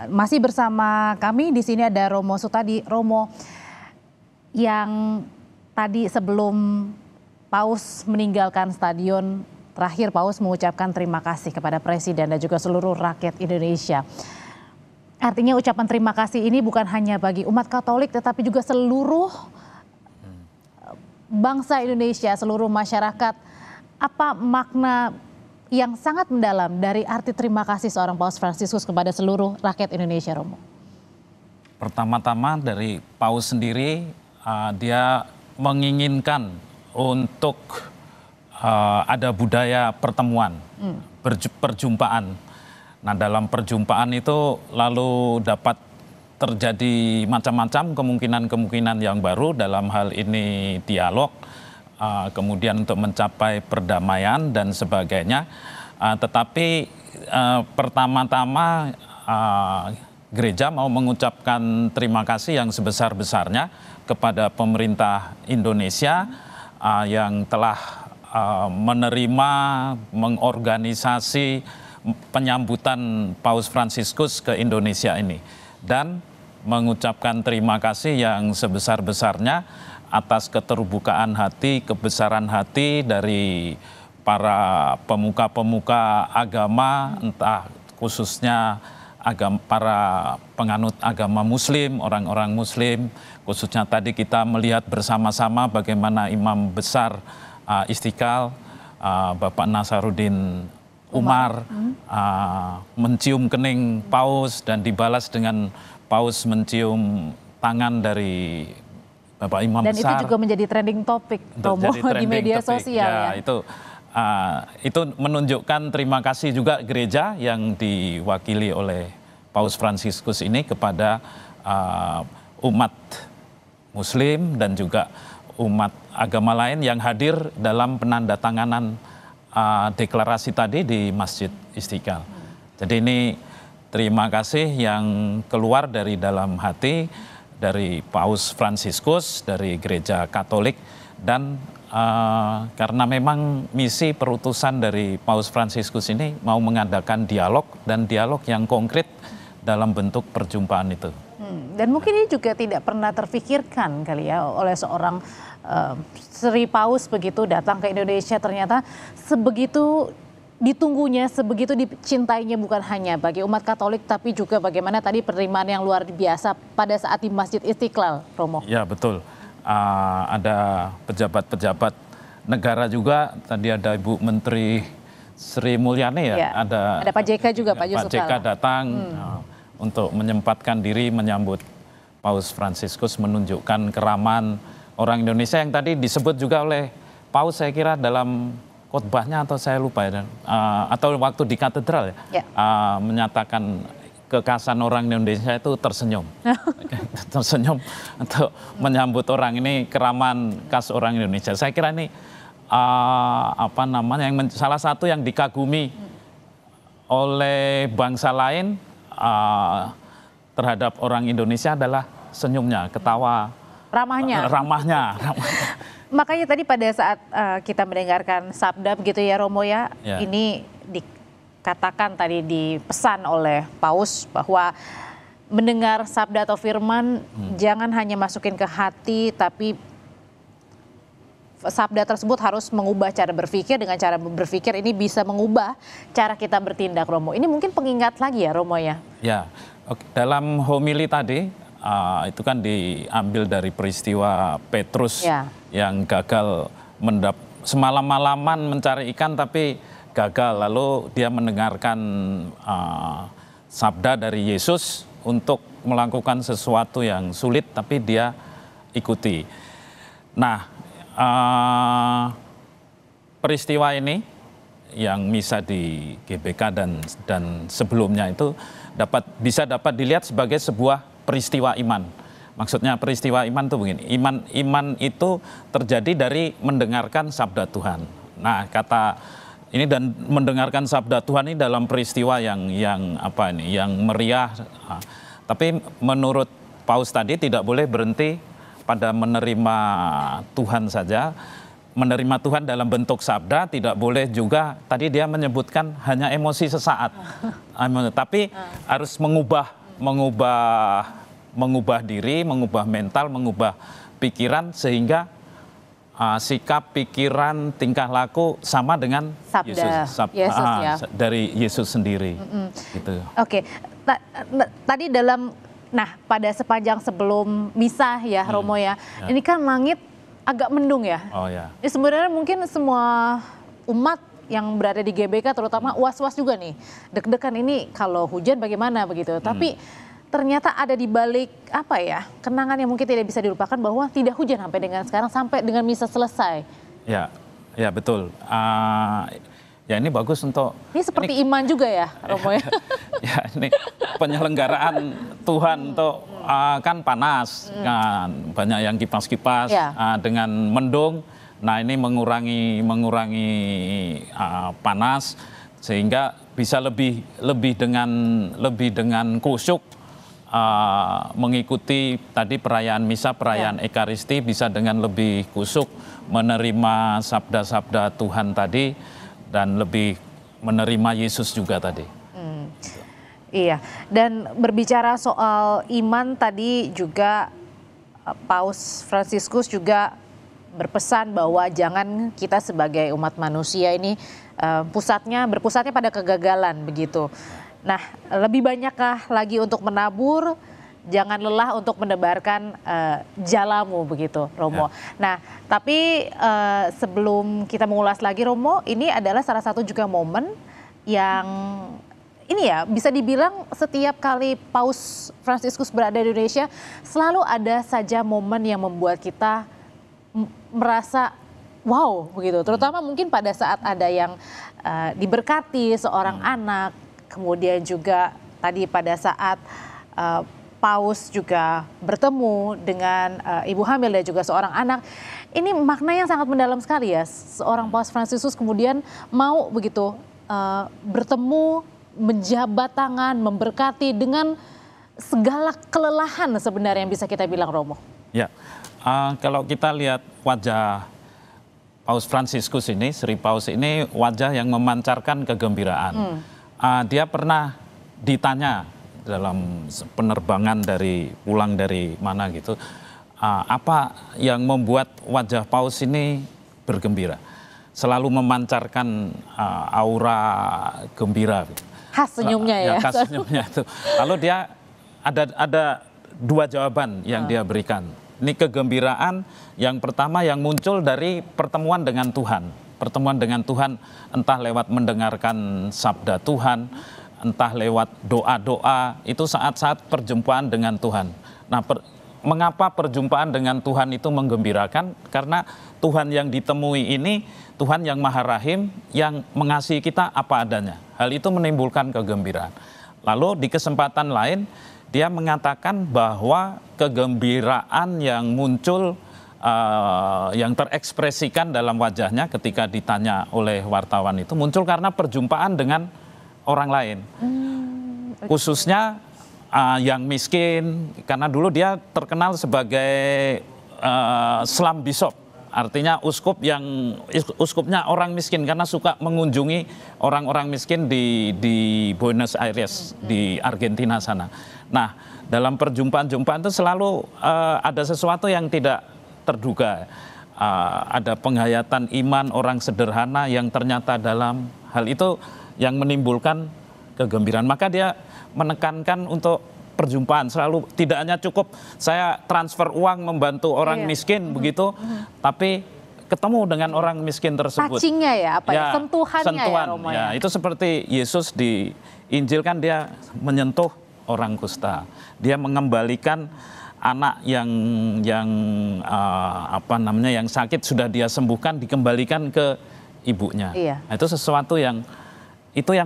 Masih bersama kami di sini ada Romo Sutadi. Romo, yang tadi sebelum Paus meninggalkan stadion, terakhir Paus mengucapkan terima kasih kepada Presiden dan juga seluruh rakyat Indonesia. Artinya ucapan terima kasih ini bukan hanya bagi umat Katolik tetapi juga seluruh bangsa Indonesia, seluruh masyarakat. Apa makna yang sangat mendalam dari arti terima kasih seorang Paus Fransiskus kepada seluruh rakyat Indonesia, Romo? Pertama-tama dari Paus sendiri, dia menginginkan untuk ada budaya pertemuan, perjumpaan. Nah, dalam perjumpaan itu lalu dapat terjadi macam-macam kemungkinan-kemungkinan yang baru, dalam hal ini dialog, kemudian untuk mencapai perdamaian dan sebagainya. Tetapi pertama-tama gereja mau mengucapkan terima kasih yang sebesar-besarnya kepada pemerintah Indonesia yang telah menerima, mengorganisasi penyambutan Paus Fransiskus ke Indonesia ini, dan mengucapkan terima kasih yang sebesar-besarnya atas keterbukaan hati, kebesaran hati dari para pemuka-pemuka agama, entah khususnya para penganut agama Muslim, orang-orang Muslim. Khususnya tadi kita melihat bersama-sama bagaimana Imam Besar Istiqlal, Bapak Nasaruddin Umar, mencium kening Paus dan dibalas dengan Paus mencium tangan dari Bapak Imam Dan Besar. itu juga menjadi trending topik, Romo, di media sosial. Ya, itu menunjukkan terima kasih juga gereja yang diwakili oleh Paus Fransiskus ini kepada umat Muslim dan juga umat agama lain yang hadir dalam penandatanganan deklarasi tadi di Masjid Istiqlal. Jadi ini terima kasih yang keluar dari dalam hati dari Paus Fransiskus, dari Gereja Katolik, dan karena memang misi perutusan dari Paus Fransiskus ini mau mengadakan dialog, dan dialog yang konkret dalam bentuk perjumpaan itu. Dan mungkin ini juga tidak pernah terfikirkan kali ya oleh seorang Sri Paus begitu datang ke Indonesia, ternyata sebegitu ditunggunya, sebegitu dicintainya bukan hanya bagi umat Katolik tapi juga bagaimana tadi penerimaan yang luar biasa pada saat di Masjid Istiqlal, Romo. Ya, betul. Ada pejabat-pejabat negara juga, tadi ada Ibu Menteri Sri Mulyani ya, ada Pak JK juga, Pak Yusuf JK datang untuk menyempatkan diri menyambut Paus Fransiskus, menunjukkan keramaan orang Indonesia yang tadi disebut juga oleh Paus, saya kira dalam khotbahnya atau saya lupa ya, atau waktu di katedral ya. Menyatakan kekhasan orang Indonesia itu tersenyum. Tersenyum untuk menyambut orang ini, keramaan khas orang Indonesia. Saya kira ini salah satu yang dikagumi oleh bangsa lain terhadap orang Indonesia adalah senyumnya, ketawa, ramahnya. Makanya tadi pada saat kita mendengarkan sabda begitu ya, Romo ya. Ini dikatakan tadi, dipesan oleh Paus bahwa mendengar sabda atau firman jangan hanya masukin ke hati, tapi sabda tersebut harus mengubah cara berpikir. Dengan cara berpikir ini bisa mengubah cara kita bertindak, Romo. Ini mungkin pengingat lagi ya, Romo ya? Ya, dalam homili tadi itu kan diambil dari peristiwa Petrus yang gagal semalam-malaman mencari ikan tapi gagal. Lalu dia mendengarkan sabda dari Yesus untuk melakukan sesuatu yang sulit tapi dia ikuti. Nah, peristiwa ini yang misa di GBK dan sebelumnya itu bisa dapat dilihat sebagai sebuah peristiwa iman. Maksudnya peristiwa iman itu begini, iman itu terjadi dari mendengarkan sabda Tuhan. Nah, kata ini dan mendengarkan sabda Tuhan ini dalam peristiwa yang meriah. Tapi menurut Paus tadi tidak boleh berhenti pada menerima Tuhan saja. Menerima Tuhan dalam bentuk sabda, tidak boleh juga tadi dia menyebutkan hanya emosi sesaat. Tapi harus mengubah mengubah diri, mengubah mental, mengubah pikiran sehingga sikap, pikiran, tingkah laku sama dengan Sabda Yesus ya. Dari Yesus sendiri. Gitu. Oke, tadi pada sepanjang sebelum misa ya Romo ya, ini kan langit agak mendung ya. Oh ya. Ini sebenarnya mungkin semua umat yang berada di GBK terutama was-was juga nih, deg-degan ini kalau hujan bagaimana begitu. Tapi ternyata ada di balik kenangan yang mungkin tidak bisa dilupakan bahwa tidak hujan sampai dengan sekarang, sampai dengan misa selesai. Ya, ya betul. Ya ini bagus untuk... Ini seperti iman juga ya Romo ya? Ya ini penyelenggaraan Tuhan untuk kan panas, kan banyak yang kipas-kipas dengan mendung. Nah ini mengurangi panas sehingga bisa lebih dengan khusyuk mengikuti tadi perayaan misa, perayaan Ekaristi, bisa dengan lebih khusyuk menerima sabda-sabda Tuhan tadi dan lebih menerima Yesus juga tadi. Iya, dan berbicara soal iman tadi juga Paus Fransiskus juga berpesan bahwa jangan kita sebagai umat manusia ini berpusatnya pada kegagalan begitu. Nah, lebih banyakkah lagi untuk menabur, jangan lelah untuk menebarkan jalamu begitu, Romo. Nah, tapi sebelum kita mengulas lagi, Romo, ini adalah salah satu juga momen yang ini ya bisa dibilang setiap kali Paus Fransiskus berada di Indonesia selalu ada saja momen yang membuat kita merasa wow begitu. Terutama mungkin pada saat ada yang diberkati seorang anak, kemudian juga tadi pada saat Paus juga bertemu dengan ibu hamil dan juga seorang anak. Ini makna yang sangat mendalam sekali ya. Seorang Paus Fransiskus kemudian mau begitu bertemu, menjabat tangan, memberkati dengan segala kelelahan sebenarnya yang bisa kita bilang, Romo. Ya, kalau kita lihat wajah Paus Fransiskus ini, Sri Paus ini wajah yang memancarkan kegembiraan. Dia pernah ditanya dalam penerbangan pulang dari mana gitu, apa yang membuat wajah Paus ini bergembira, selalu memancarkan aura gembira. Khas senyumnya ya. Khas senyumnya itu. Lalu dia ada dua jawaban yang dia berikan. Ini kegembiraan yang pertama yang muncul dari pertemuan dengan Tuhan. Pertemuan dengan Tuhan entah lewat mendengarkan sabda Tuhan, entah lewat doa-doa, itu saat-saat perjumpaan dengan Tuhan. Nah, mengapa perjumpaan dengan Tuhan itu menggembirakan? Karena Tuhan yang ditemui ini, Tuhan yang Maha Rahim, yang mengasihi kita apa adanya. Hal itu menimbulkan kegembiraan. Lalu di kesempatan lain, dia mengatakan bahwa kegembiraan yang muncul, yang terekspresikan dalam wajahnya ketika ditanya oleh wartawan itu muncul karena perjumpaan dengan orang lain. Khususnya yang miskin, karena dulu dia terkenal sebagai slum bishop. Artinya uskupnya orang miskin karena suka mengunjungi orang-orang miskin di Buenos Aires, di Argentina sana. Nah, dalam perjumpaan-jumpaan itu selalu ada sesuatu yang tidak terduga. Ada penghayatan iman orang sederhana yang ternyata dalam hal itu yang menimbulkan kegembiraan. Maka dia menekankan untuk perjumpaan selalu, tidak hanya cukup saya transfer uang membantu orang miskin begitu, tapi ketemu dengan orang miskin tersebut. Touchingnya ya, sentuhannya ya, Romo ya. Itu seperti Yesus di Injil kan dia menyentuh orang kusta, dia mengembalikan anak yang sakit sudah dia sembuhkan, dikembalikan ke ibunya. Nah, itu sesuatu yang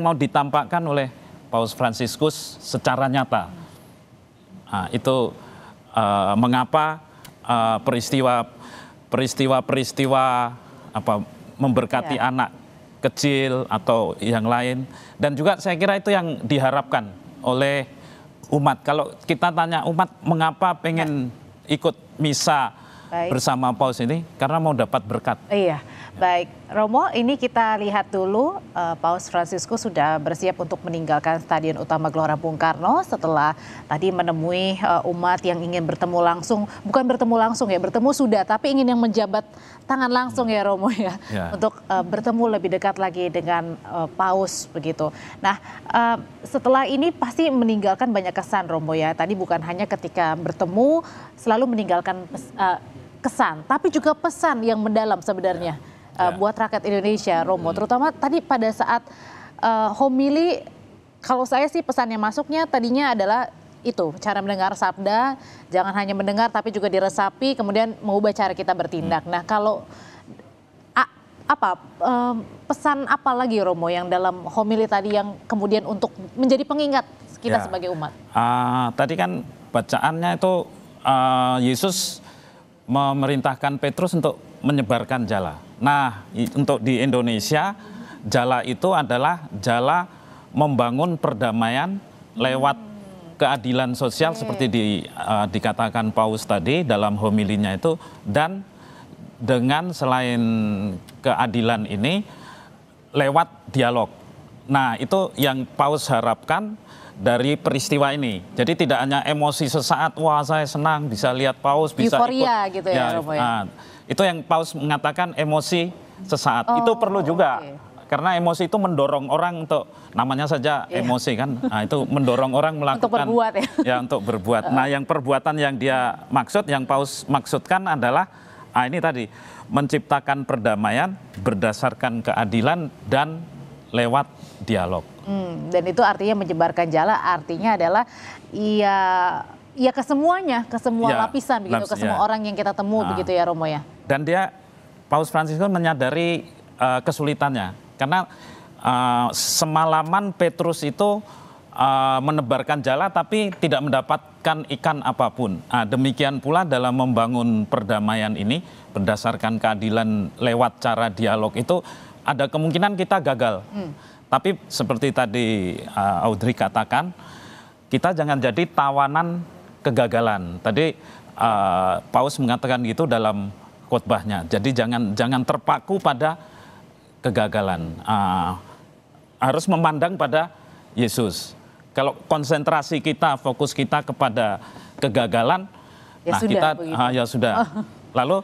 mau ditampakkan oleh Paus Fransiskus secara nyata. Nah, itu mengapa peristiwa memberkati anak kecil atau yang lain, dan juga saya kira itu yang diharapkan oleh umat. Kalau kita tanya umat mengapa pengen ikut misa bersama Paus ini, karena mau dapat berkat. Iya, Baik, Romo, ini kita lihat dulu Paus Fransiskus sudah bersiap untuk meninggalkan Stadion Utama Gelora Bung Karno setelah tadi menemui umat yang ingin bertemu langsung, bukan bertemu langsung ya, bertemu sudah, tapi ingin yang menjabat tangan langsung ya Romo ya, untuk bertemu lebih dekat lagi dengan Paus begitu. Nah, setelah ini pasti meninggalkan banyak kesan Romo ya. Tadi bukan hanya ketika bertemu selalu meninggalkan kesan, tapi juga pesan yang mendalam sebenarnya. Buat rakyat Indonesia, Romo, terutama tadi pada saat homili, kalau saya sih pesannya masuknya tadinya adalah itu, cara mendengar sabda, jangan hanya mendengar tapi juga diresapi, kemudian mengubah cara kita bertindak. Nah, kalau pesan apa lagi Romo yang dalam homili tadi yang kemudian untuk menjadi pengingat kita sebagai umat? Tadi kan bacaannya itu Yesus memerintahkan Petrus untuk menyebarkan jala. Nah, untuk di Indonesia, jala itu adalah jala membangun perdamaian lewat keadilan sosial seperti dikatakan Paus tadi dalam homilinya itu, dan dengan selain keadilan ini lewat dialog. Nah, itu yang Paus harapkan dari peristiwa ini. Jadi tidak hanya emosi sesaat, wah saya senang bisa lihat Paus, bisa euforia ikut. gitu ya, Romo ya. Itu yang Paus mengatakan emosi sesaat. Itu perlu juga. Karena emosi itu mendorong orang untuk, namanya saja emosi kan. Nah, itu mendorong orang melakukan. Untuk berbuat ya. Ya, untuk berbuat. Nah, yang perbuatan yang dia maksud, yang Paus maksudkan adalah, ini tadi, menciptakan perdamaian berdasarkan keadilan dan lewat dialog. Dan itu artinya menyebarkan jala, artinya adalah ya ke semuanya, ke semua lapisan begitu, ke semua orang yang kita temui begitu ya Romo ya. Dan Paus Fransiskus menyadari kesulitannya karena semalaman Petrus itu menebarkan jala tapi tidak mendapatkan ikan apapun. Demikian pula dalam membangun perdamaian ini berdasarkan keadilan lewat cara dialog itu ada kemungkinan kita gagal. Tapi seperti tadi Audrey katakan, kita jangan jadi tawanan kegagalan. Tadi Paus mengatakan gitu dalam khotbahnya. Jadi jangan terpaku pada kegagalan. Harus memandang pada Yesus. Kalau konsentrasi kita, fokus kita kepada kegagalan, ya sudah. Lalu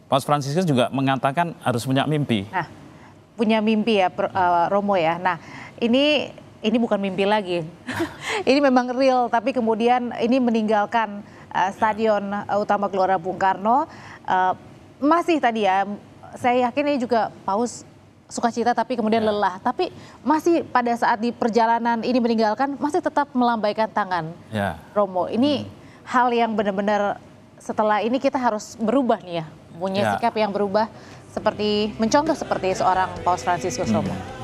Paus Fransiskus juga mengatakan harus punya mimpi. Nah, punya mimpi ya Romo ya. Nah, ini bukan mimpi lagi. Ini memang real, tapi kemudian ini meninggalkan Stadion Utama Gelora Bung Karno. Masih tadi ya, saya yakin ini juga Paus sukacita tapi kemudian lelah. Tapi masih pada saat di perjalanan ini meninggalkan, masih tetap melambaikan tangan. Romo, ini hal yang benar-benar setelah ini kita harus berubah nih ya. Punya sikap yang berubah, seperti mencontoh seperti seorang Paus Fransiskus, Romo.